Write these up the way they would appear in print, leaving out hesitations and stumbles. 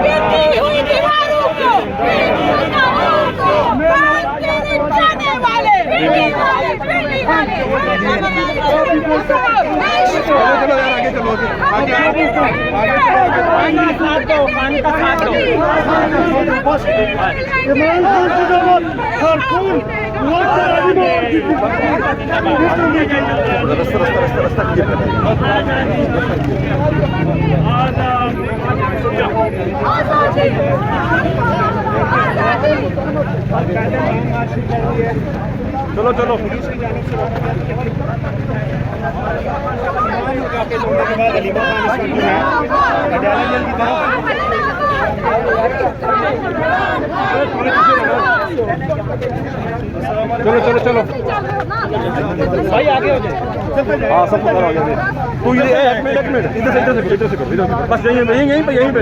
गिरती हुई दीवारों को तेरे जाने वाले चलो चलो चलो चलो चलो भाई आगे हो जाए। हाँ सब कुछ आ गया। तू ये एक मिनट इधर से बस यहीं पे यहीं पे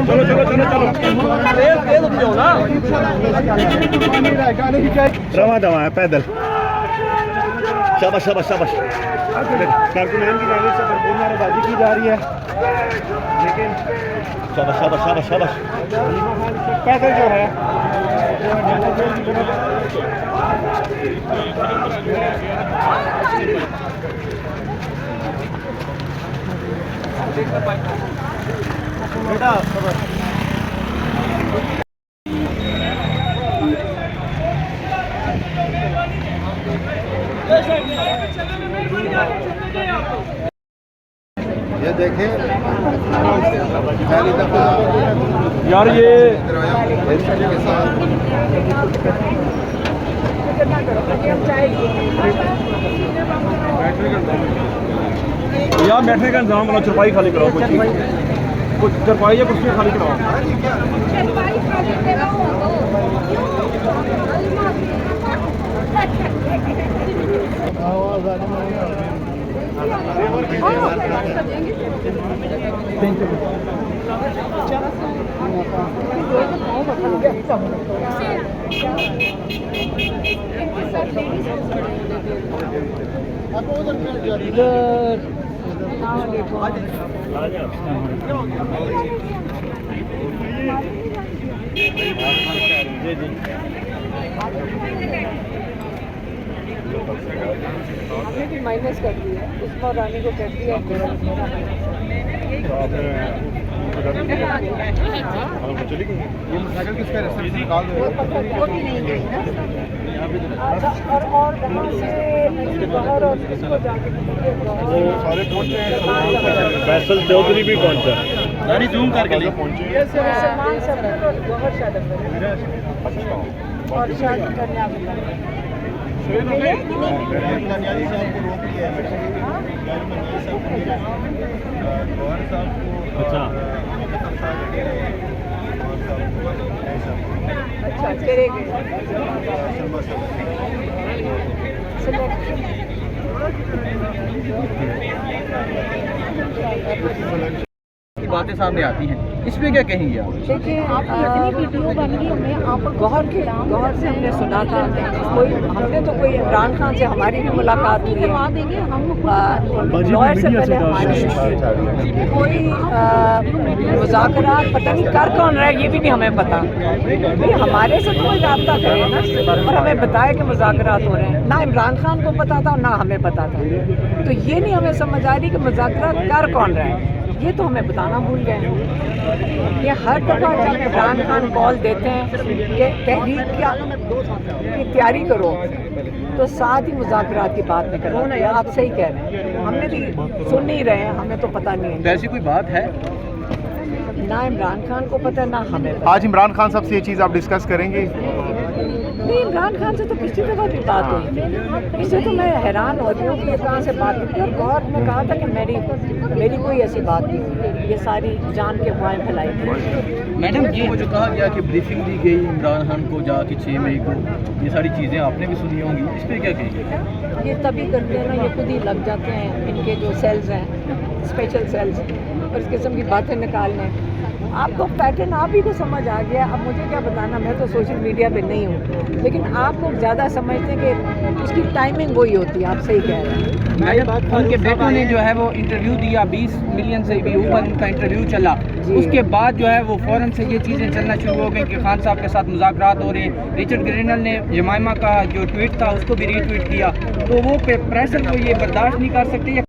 चलो चलो चलो चलो ना रवा दवा है पैदल। शाबाश शाबाश शाबाश। कारकुनान की जानिब से भरपूर नारेबाजी की जा रही है लेकिन शाबाश शाबाश शाबाश शाबाश। पैदल जो है बेटा ये देखें यार ये यार बैठने का इंतजाम बनाओ। चरपाई खाली कराओ कुछ चरपाई या कुर्सी खाली कराओ। आपने भी माइनस कर दिया उसमें रानी को कर दिया और बाहर और इसको जाके फैसल चौधरी भी पहुंचा। गाड़ी जूम करके ले पहुंचे सामान सब और गौहर शादी और शादी करने आप अच्छा अच्छा करेंगे बातें सामने आती हैं, इसमें क्या कहेंगे आप? देखिए इतनी वीडियो बन गई हमें आप गौहर से हमने सुना था कोई हमने तो कोई इमरान खान से हमारी भी मुलाकात हुई है लॉयर से पहले हमारी कोई मुज़ाकरात पता नहीं कर कौन रहा है ये भी नहीं हमें पता भाई हमारे से कोई रब्ता करे ना और हमें बताया कि मुज़ाकरात हो रहे हैं ना इमरान खान को पता था और ना हमें पता था तो ये नहीं हमें समझ आ रही कि मुज़ाकरात कर कौन रहा है ये तो हमें बताना भूल गए हैं। ये हर दफ़ा जब इमरान खान कॉल देते हैं कि तहरीक की तैयारी करो तो साथ ही मुज़ाकरात की बात नहीं करना चाहिए। आप सही कह रहे हैं हमने भी सुन नहीं रहे हैं हमें तो पता नहीं है ऐसी कोई बात है ना इमरान खान को पता ना हमें पता। आज इमरान खान साहब से ये चीज़ आप डिस्कस करेंगे? नहीं इमरान खान से तो पिछली दफ़ा भी बात हुई इससे तो मैं हैरान हो रही हूँ कि कहाँ से बात हुई और गौर ने कहा था कि मेरी कोई ऐसी बात नहीं हुई ये सारी जान के अफवाहें फैलाई थी। मैडम जी जो कहा गया कि ब्रीफिंग दी गई इमरान खान को जाके 6 मई को ये सारी चीज़ें आपने भी सुनी होंगी इस पर क्या कहेंगे? ये तभी करते हैं ना ये खुद ही लग जाते हैं इनके जो सेल्स हैं स्पेशल सेल्स इस किस्म की बातें निकालने। आपको पैटर्न आप ही को समझ आ गया। अब मुझे क्या बताना, मैं तो सोशल मीडिया पे नहीं हूँ, लेकिन आप लोग ज़्यादा समझते हैं कि उसकी टाइमिंग वही होती है। आप सही कह रहे हैं। उनके बेटों ने जो है वो इंटरव्यू दिया, 20 मिलियन से भी ऊपर उनका इंटरव्यू चला। उसके बाद जो है वो फ़ौरन से ये चीज़ें चलना शुरू हो गई कि खान साहब के साथ मुज़ाकरात हो रहे हैं। रिचर्ड ग्रीनल ने जमाइमा का जो ट्वीट था उसको भी रीट्वीट किया। तो वो प्रेशर को ये बर्दाश्त नहीं कर सकते।